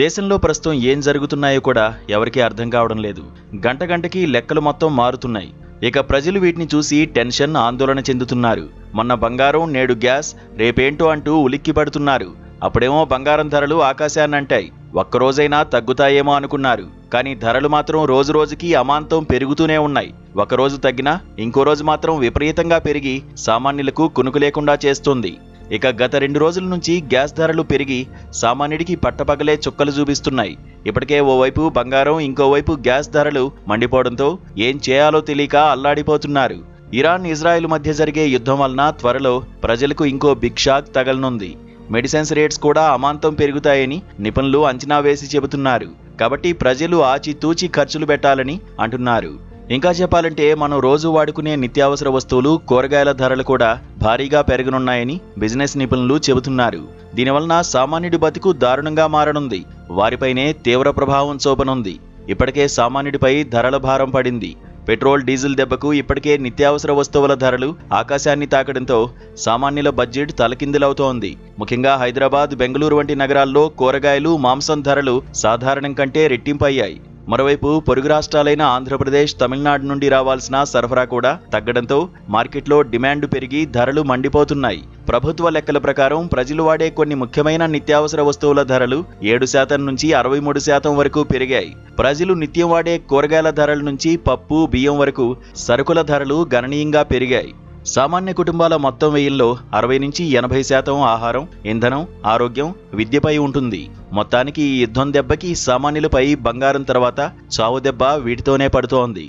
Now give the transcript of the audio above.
దేశంలో ప్రస్తుతం ఏం జరుగుతున్నాయో కూడా ఎవరికీ అర్థం కావడం లేదు. గంట గంటకి లెక్కలు మొత్తం మారుతున్నాయి. ఇక ప్రజలు వీటిని చూసి టెన్షన్, ఆందోళన చెందుతున్నారు. మొన్న బంగారం, నేడు గ్యాస్, రేపేంటో అంటూ ఉలిక్కి పడుతున్నారు. అప్పుడేమో బంగారం ధరలు ఆకాశాన్నంటాయి. ఒక్కరోజైనా తగ్గుతాయేమో అనుకున్నారు. కానీ ధరలు మాత్రం రోజు రోజుకి అమాంతం పెరుగుతూనే ఉన్నాయి. ఒకరోజు తగ్గినా ఇంకో రోజు మాత్రం విపరీతంగా పెరిగి సామాన్యులకు కునుకు లేకుండా చేస్తుంది. ఇక గత 2 రోజుల నుంచి గ్యాస్ ధరలు పెరిగి సామాన్యుడికి పట్టపగలే చుక్కలు చూపిస్తున్నాయి. ఇప్పటికే ఓవైపు బంగారం, ఇంకోవైపు గ్యాస్ ధరలు మండిపోవడంతో ఏం చేయాలో తెలియక అల్లాడిపోతున్నారు. ఇరాన్, ఇజ్రాయెల్ మధ్య జరిగే యుద్ధం వలన త్వరలో ప్రజలకు ఇంకో బిగ్ షాక్ తగలనుంది. మెడిసిన్స్ రేట్స్ కూడా అమాంతం పెరుగుతాయని నిపుణులు అంచనా వేసి చెబుతున్నారు. కాబట్టి ప్రజలు ఆచితూచి ఖర్చులు పెట్టాలని అంటున్నారు. ఇంకా చెప్పాలంటే మనం రోజు వాడుకునే నిత్యావసర వస్తువులు, కూరగాయల ధరలు కూడా భారీగా పెరగనున్నాయని బిజినెస్ నిపుణులు చెబుతున్నారు. దీనివలన సామాన్యుడి బతుకు దారుణంగా మారనుంది. వారిపైనే తీవ్ర ప్రభావం చూపనుంది. ఇప్పటికే సామాన్యుడిపై ధరల భారం పడింది. పెట్రోల్, డీజిల్ దెబ్బకు ఇప్పటికే నిత్యావసర వస్తువుల ధరలు ఆకాశాన్ని తాకడంతో సామాన్యుల బడ్జెట్ తలకిందులవుతోంది. ముఖ్యంగా హైదరాబాద్, బెంగళూరు వంటి నగరాల్లో కూరగాయలు, మాంసం ధరలు సాధారణం కంటే రెట్టింపయ్యాయి. మరోవైపు పొరుగు రాష్ట్రాలైన ఆంధ్రప్రదేశ్, తమిళనాడు నుండి రావాల్సిన సరఫరా కూడా తగ్గడంతో మార్కెట్లో డిమాండ్ పెరిగి ధరలు మండిపోతున్నాయి. ప్రభుత్వ లెక్కల ప్రకారం ప్రజలు వాడే కొన్ని ముఖ్యమైన నిత్యావసర వస్తువుల ధరలు 7% నుంచి 63% వరకు పెరిగాయి. ప్రజలు నిత్యం వాడే కూరగాయల ధరల నుంచి పప్పు, బియ్యం వరకు సరుకుల ధరలు గణనీయంగా పెరిగాయి. సామాన్య కుటుంబాల మొత్తం వ్యయంలో 60 నుంచి 80% ఆహారం, ఇంధనం, ఆరోగ్యం, విద్యపై ఉంటుంది. మొత్తానికి ఈ యుద్ధం దెబ్బకి సామాన్యులపై బంగారం తర్వాత చావు దెబ్బ వీటితోనే పడుతోంది.